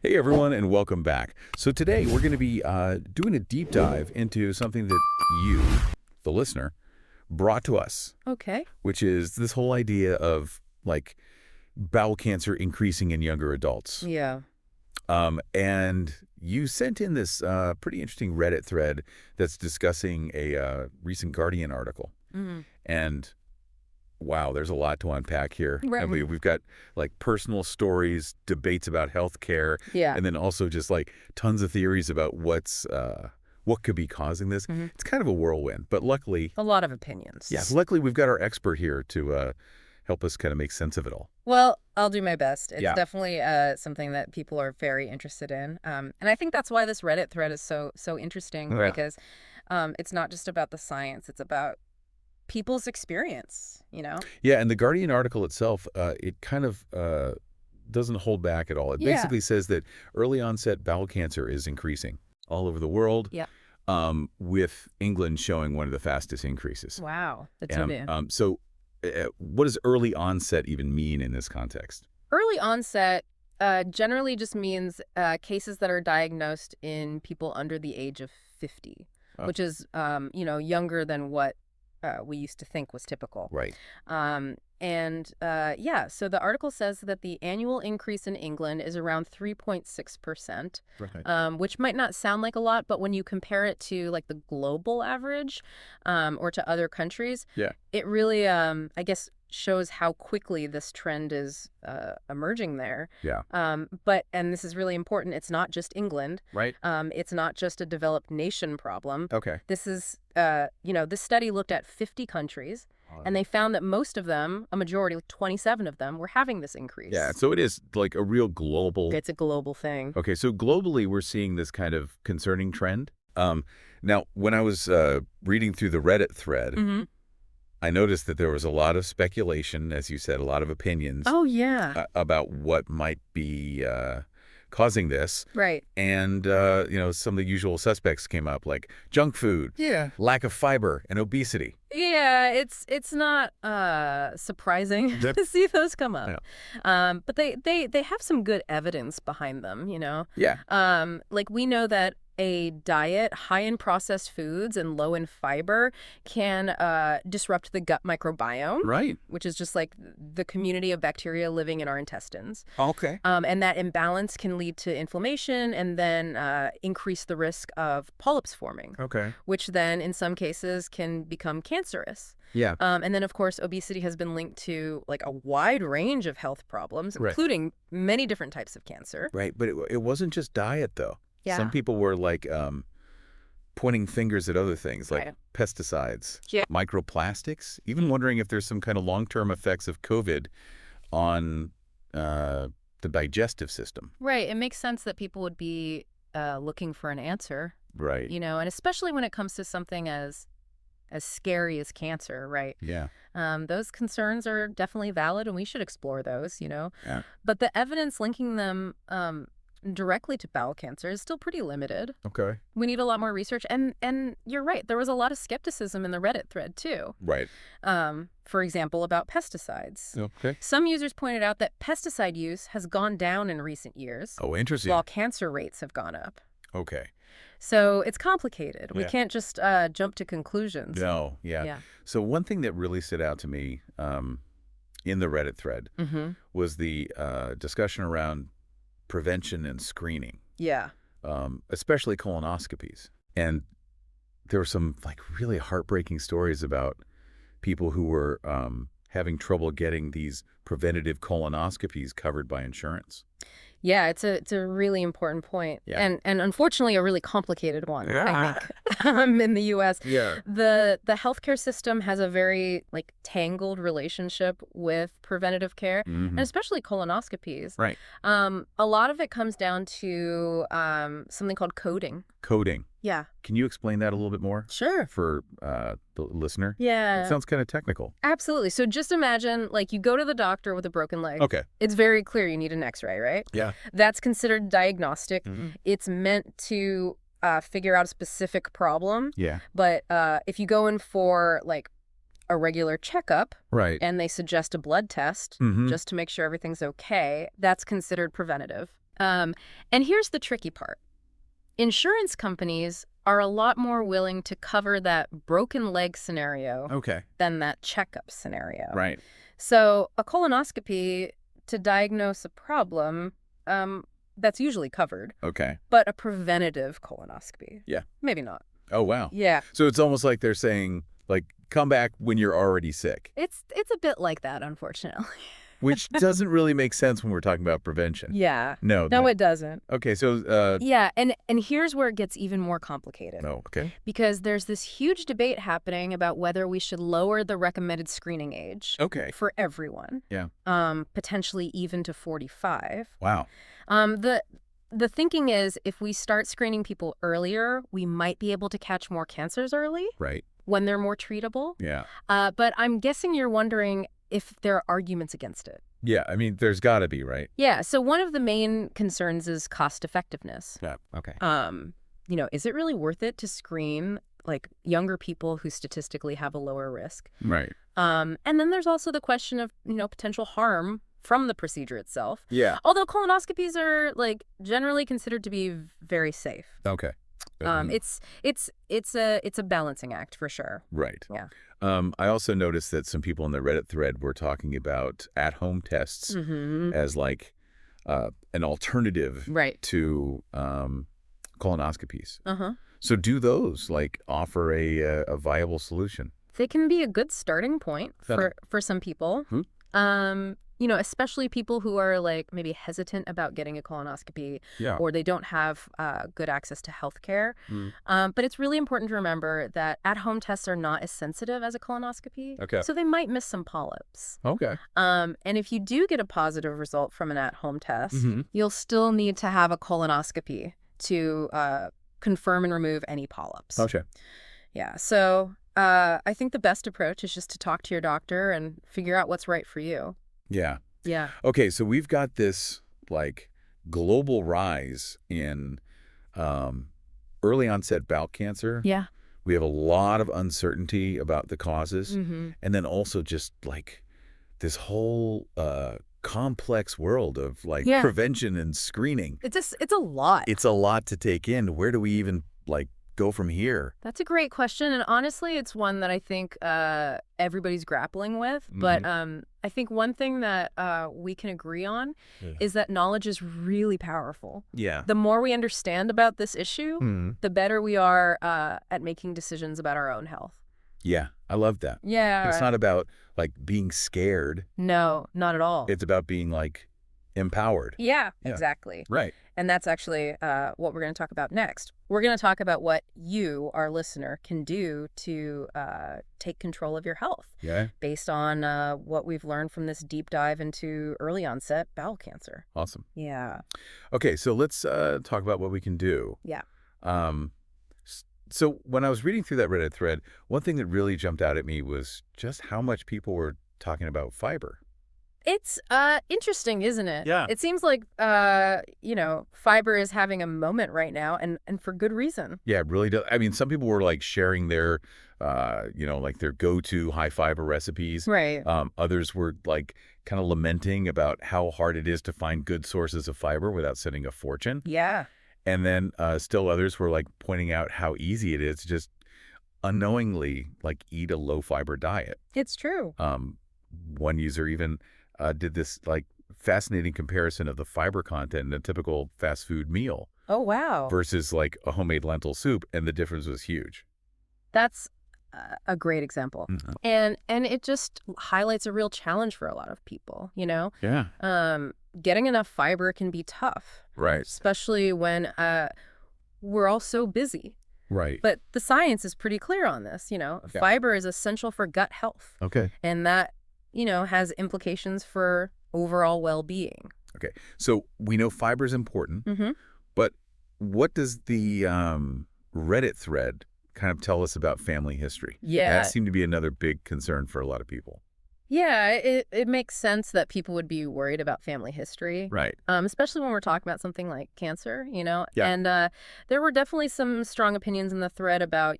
Hey everyone, and welcome back. So today we're going to be doing a deep dive into something that you, the listener, brought to us, Okay. which is this whole idea of like bowel cancer increasing in younger adults. Yeah. And you sent in this pretty interesting Reddit thread that's discussing a recent Guardian article. Mm. And wow, there's a lot to unpack here. Right. And we've got like personal stories, debates about healthcare, Yeah. and then also just like tons of theories about what could be causing this. Mhm. It's kind of a whirlwind, but luckily, A lot of opinions. luckily we've got our expert here to help us kind of make sense of it all. Well, I'll do my best. It's Yeah. definitely something that people are very interested in. And I think that's why this Reddit thread is so interesting Yeah. because it's not just about the science, it's about people's experience, Yeah, and the Guardian article itself, it kind of doesn't hold back at all. It Yeah. basically says that early onset bowel cancer is increasing all over the world. Yeah. With England showing one of the fastest increases. Wow. That's so new. So what does early onset even mean in this context? Early onset generally just means cases that are diagnosed in people under the age of 50, Oh. which is, younger than what we used to think was typical. Right. So the article says that the annual increase in England is around 3.6%, Right. which might not sound like a lot, but when you compare it to like the global average or to other countries, Yeah. it really, I guess, shows how quickly this trend is emerging there. Yeah. And this is really important, it's not just England. Right. It's not just a developed nation problem. Okay. This is, this study looked at 50 countries, and they found that most of them, a majority, like 27 of them, were having this increase. Yeah. So it is like a real global. It's a global thing. Okay. So globally, we're seeing this kind of concerning trend. Now, when I was reading through the Reddit thread, Mm-hmm. I noticed that there was a lot of speculation, as you said, a lot of opinions Oh, yeah. about what might be causing this. Right. And, some of the usual suspects came up, like junk food, Yeah. lack of fiber, and obesity. Yeah, it's not surprising Yep. to see those come up. But they have some good evidence behind them, Yeah. Like we know that a diet high in processed foods and low in fiber can disrupt the gut microbiome, Right. which is just like the community of bacteria living in our intestines. Okay. And that imbalance can lead to inflammation and then increase the risk of polyps forming, Okay. which then in some cases can become cancerous. Yeah. And then, of course, obesity has been linked to like a wide range of health problems, Right. including many different types of cancer. Right. But it wasn't just diet, though. Yeah. Some people were like pointing fingers at other things like Right. pesticides, Yeah. microplastics, even wondering if there's some kind of long-term effects of COVID on the digestive system. Right. It makes sense that people would be looking for an answer, Right. and especially when it comes to something as scary as cancer, right? Yeah. Those concerns are definitely valid, and we should explore those, Yeah. But the evidence linking them directly to bowel cancer is still pretty limited. Okay. We need a lot more research, and you're right. There was a lot of skepticism in the Reddit thread too. Right. For example, about pesticides. Okay. Some users pointed out that pesticide use has gone down in recent years, Oh, interesting. while cancer rates have gone up. Okay. So it's complicated. We Yeah. can't just jump to conclusions. No. Yeah. Yeah. So one thing that really stood out to me in the Reddit thread Mm-hmm. was the discussion around prevention and screening, Yeah. especially colonoscopies. And there were some like really heartbreaking stories about people who were having trouble getting these preventative colonoscopies covered by insurance. Yeah, it's a really important point. Yeah. And unfortunately a really complicated one, I Yeah. think, in the US. Yeah. The healthcare system has a very like tangled relationship with preventative care, and especially colonoscopies. Right. A lot of it comes down to something called coding. Coding. Yeah. Can you explain that a little bit more Sure. for the listener? Yeah. It sounds kind of technical. Absolutely. So just imagine like you go to the doctor with a broken leg. Okay. It's very clear you need an x-ray, right? Yeah. That's considered diagnostic. Mhm. It's meant to figure out a specific problem. Yeah. But if you go in for like a regular checkup Right. and they suggest a blood test Mhm. just to make sure everything's okay, that's considered preventative. Um, and here's the tricky part. Insurance companies are a lot more willing to cover that broken leg scenario Okay. than that checkup scenario. Right. So a colonoscopy to diagnose a problem, that's usually covered. Okay. But a preventative colonoscopy, Yeah. maybe not. Oh, wow. Yeah. So it's almost like they're saying, like, come back when you're already sick, It's a bit like that, unfortunately. which doesn't really make sense when we're talking about prevention. Yeah. No. No, it doesn't. Okay, so, Yeah, and here's where it gets even more complicated. oh, okay. Because there's this huge debate happening about whether we should lower the recommended screening age Okay. for everyone. Yeah. Potentially even to 45. Wow. The thinking is if we start screening people earlier, we might be able to catch more cancers early Right. when they're more treatable. Yeah. But I'm guessing you're wondering if there are arguments against it. Yeah, I mean, there's got to be, right? Yeah, so one of the main concerns is cost effectiveness. Yeah. Okay. Is it really worth it to screen like younger people who statistically have a lower risk? Right. And then there's also the question of, potential harm from the procedure itself. Yeah. Although colonoscopies are like generally considered to be very safe. Okay. It's a balancing act for sure. Right. Yeah. I also noticed that some people in the Reddit thread were talking about at-home tests as like an alternative Right. to colonoscopies. Uh-huh. So do those like offer a viable solution? They can be a good starting point Got for some people. Especially people who are like maybe hesitant about getting a colonoscopy Yeah. or they don't have good access to health care. But it's really important to remember that at-home tests are not as sensitive as a colonoscopy. Okay. So they might miss some polyps. Okay. And if you do get a positive result from an at-home test, you'll still need to have a colonoscopy to confirm and remove any polyps. Okay. Yeah. So I think the best approach is just to talk to your doctor and figure out what's right for you. Yeah. Yeah. Okay, so we've got this like global rise in early onset bowel cancer. Yeah. We have a lot of uncertainty about the causes. Mm-hmm. And then also just like this whole complex world of like prevention and screening. It's a lot. It's a lot to take in. Where do we even like go from here? That's a great question. And honestly, it's one that I think everybody's grappling with. But I think one thing that we can agree on is that knowledge is really powerful. Yeah. The more we understand about this issue, the better we are at making decisions about our own health. Yeah, I love that. Yeah. It's not about like being scared. No, not at all. It's about being like empowered. Yeah, exactly. Right. And that's actually what we're going to talk about next. We're going to talk about what you, our listener, can do to take control of your health based on what we've learned from this deep dive into early onset bowel cancer. Awesome. Yeah. Okay, so let's talk about what we can do. Yeah. So when I was reading through that Reddit thread, one thing that really jumped out at me was just how much people were talking about fiber. It's interesting, isn't it? Yeah. It seems like, fiber is having a moment right now, and for good reason. Yeah, it really does. I mean, some people were like sharing their, like their go-to high fiber recipes. Right. Others were like kind of lamenting about how hard it is to find good sources of fiber without spending a fortune. Yeah. And then still others were like pointing out how easy it is to just unknowingly like eat a low fiber diet. It's true. One user even did this like fascinating comparison of the fiber content in a typical fast food meal. Oh, wow. Versus like a homemade lentil soup, and the difference was huge. That's a great example. And it just highlights a real challenge for a lot of people, Yeah. Getting enough fiber can be tough. Right. Especially when we're all so busy. Right. But the science is pretty clear on this, Fiber is essential for gut health. Okay. And that, has implications for overall well-being. Okay. So we know fiber is important, but what does the Reddit thread kind of tell us about family history? Yeah. That seemed to be another big concern for a lot of people. Yeah, it makes sense that people would be worried about family history. Right. Especially when we're talking about something like cancer, Yeah. And there were definitely some strong opinions in the thread about,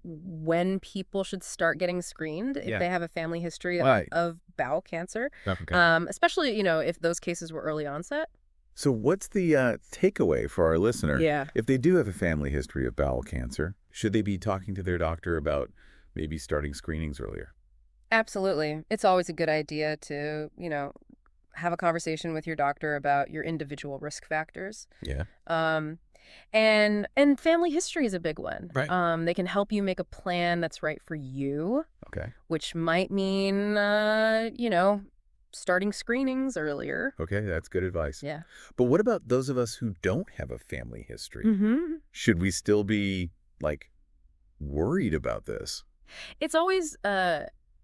when people should start getting screened if they have a family history of bowel cancer. Okay. Especially, if those cases were early onset. So what's the takeaway for our listener? Yeah. If they do have a family history of bowel cancer, should they be talking to their doctor about maybe starting screenings earlier? Absolutely. It's always a good idea to, have a conversation with your doctor about your individual risk factors. Yeah. Um, and family history is a big one. Right. They can help you make a plan that's right for you, Okay. which might mean, starting screenings earlier. Okay, that's good advice. Yeah. But what about those of us who don't have a family history? Mm-hmm. Should we still be, like, worried about this? It's always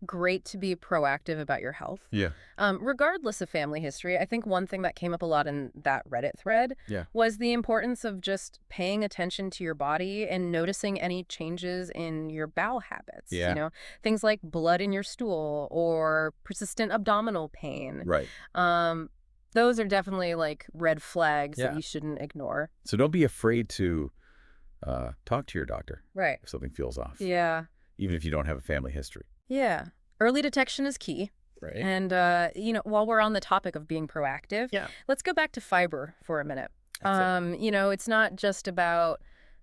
great to be proactive about your health. Yeah. Regardless of family history, I think one thing that came up a lot in that Reddit thread was the importance of just paying attention to your body and noticing any changes in your bowel habits. Yeah. Things like blood in your stool or persistent abdominal pain. Right. Those are definitely like red flags that you shouldn't ignore. So don't be afraid to talk to your doctor Right. if something feels off. Yeah. Even if you don't have a family history. Yeah. Early detection is key. Right. And, while we're on the topic of being proactive, let's go back to fiber for a minute. It's not just about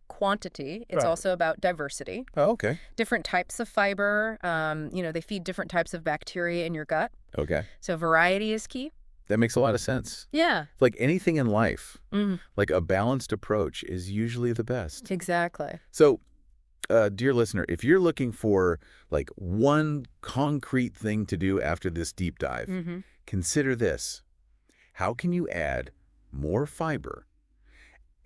quantity. It's also about diversity. Oh, okay. Different types of fiber, they feed different types of bacteria in your gut. Okay. So variety is key. That makes a lot of sense. Yeah. Like anything in life, like a balanced approach is usually the best. Exactly. So, dear listener, if you're looking for like one concrete thing to do after this deep dive, consider this. How can you add more fiber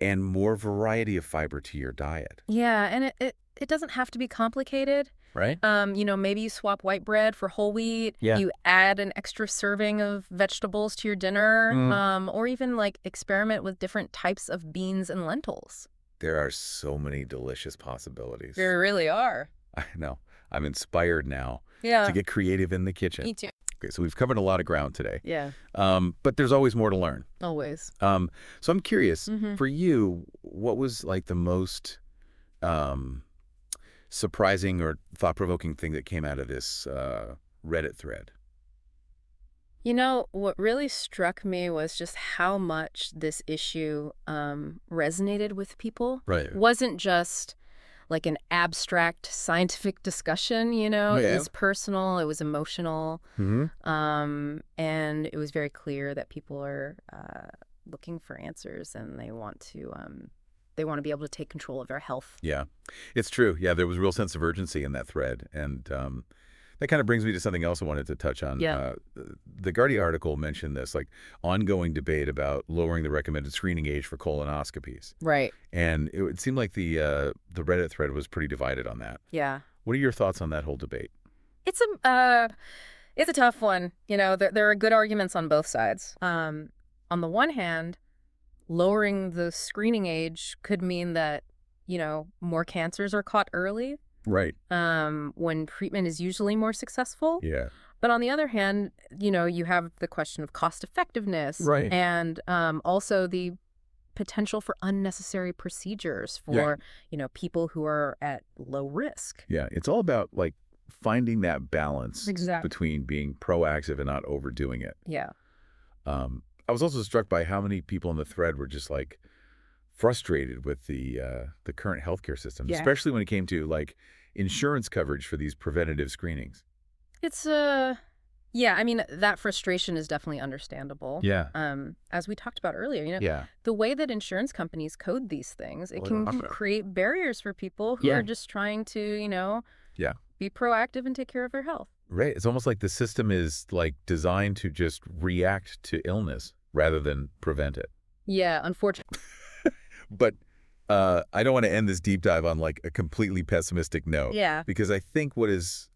and more variety of fiber to your diet? Yeah, and it doesn't have to be complicated. Right. Maybe you swap white bread for whole wheat. Yeah. You add an extra serving of vegetables to your dinner, or even like experiment with different types of beans and lentils. There are so many delicious possibilities. There really are. I know. I'm inspired now Yeah. to get creative in the kitchen. Me too. Okay, so we've covered a lot of ground today. Yeah. But there's always more to learn. Always. So I'm curious, for you, what was like the most surprising or thought-provoking thing that came out of this Reddit thread? What really struck me was just how much this issue resonated with people. Right. It wasn't just like an abstract scientific discussion, It was personal, it was emotional, and it was very clear that people are looking for answers and they want to be able to take control of their health. Yeah, it's true. Yeah, there was a real sense of urgency in that thread, and that kind of brings me to something else I wanted to touch on. Yeah. The Guardian article mentioned this, like, ongoing debate about lowering the recommended screening age for colonoscopies. Right. And it seemed like the Reddit thread was pretty divided on that. Yeah. What are your thoughts on that whole debate? It's a tough one. There are good arguments on both sides. On the one hand, lowering the screening age could mean that, more cancers are caught early. Right. When treatment is usually more successful. Yeah. But on the other hand, you have the question of cost effectiveness. Right. And also the potential for unnecessary procedures for, people who are at low risk. Yeah. It's all about like finding that balance Exactly. between being proactive and not overdoing it. Yeah. I was also struck by how many people in the thread were just like frustrated with the current healthcare system, especially when it came to like insurance coverage for these preventative screenings. It's that frustration is definitely understandable. Yeah. As we talked about earlier, Yeah. the way that insurance companies code these things, it can create barriers for people who are just trying to, be proactive and take care of their health. Right. It's almost like the system is like designed to just react to illness rather than prevent it. Yeah, unfortunately. But I don't want to end this deep dive on like a completely pessimistic note. Yeah. Because I think what is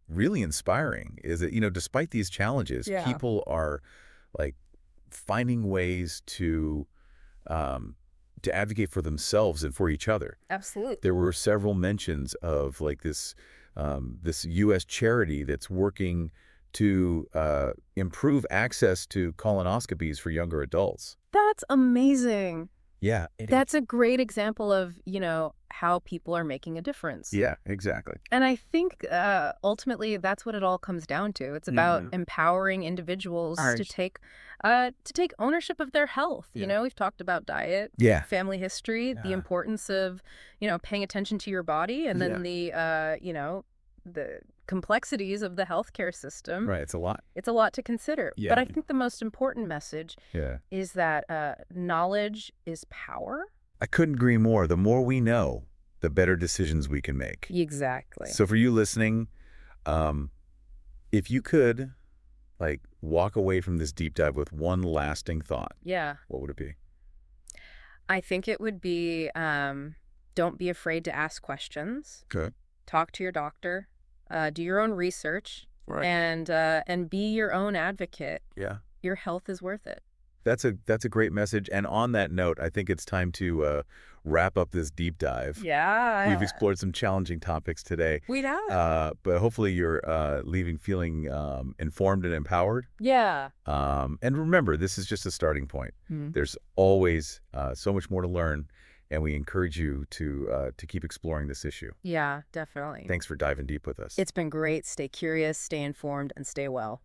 really inspiring is that, despite these challenges, people are like finding ways to advocate for themselves and for each other. Absolutely. There were several mentions of like this U.S. charity that's working to improve access to colonoscopies for younger adults. That's amazing. Yeah. That's a great example of, how people are making a difference. Yeah, exactly. And I think ultimately that's what it all comes down to. It's about empowering individuals to take ownership of their health. We've talked about diet, Yeah. family history, the importance of, paying attention to your body, and then the complexities of the healthcare system. Right. It's a lot. It's a lot to consider. Yeah. But I think the most important message Yeah. is that knowledge is power. I couldn't agree more. The more we know, the better decisions we can make. Exactly. So for you listening, if you could, like, walk away from this deep dive with one lasting thought, Yeah. what would it be? I think it would be don't be afraid to ask questions. Okay. Talk to your doctor. Do your own research. Right. And be your own advocate. Yeah. Your health is worth it. That's a great message. And on that note, I think it's time to wrap up this deep dive. Yeah. We've explored some challenging topics today. We have. But hopefully you're leaving feeling informed and empowered. Yeah. And remember, this is just a starting point. There's always so much more to learn, and we encourage you to keep exploring this issue. Yeah, definitely. Thanks for diving deep with us. It's been great. Stay curious, stay informed, and stay well.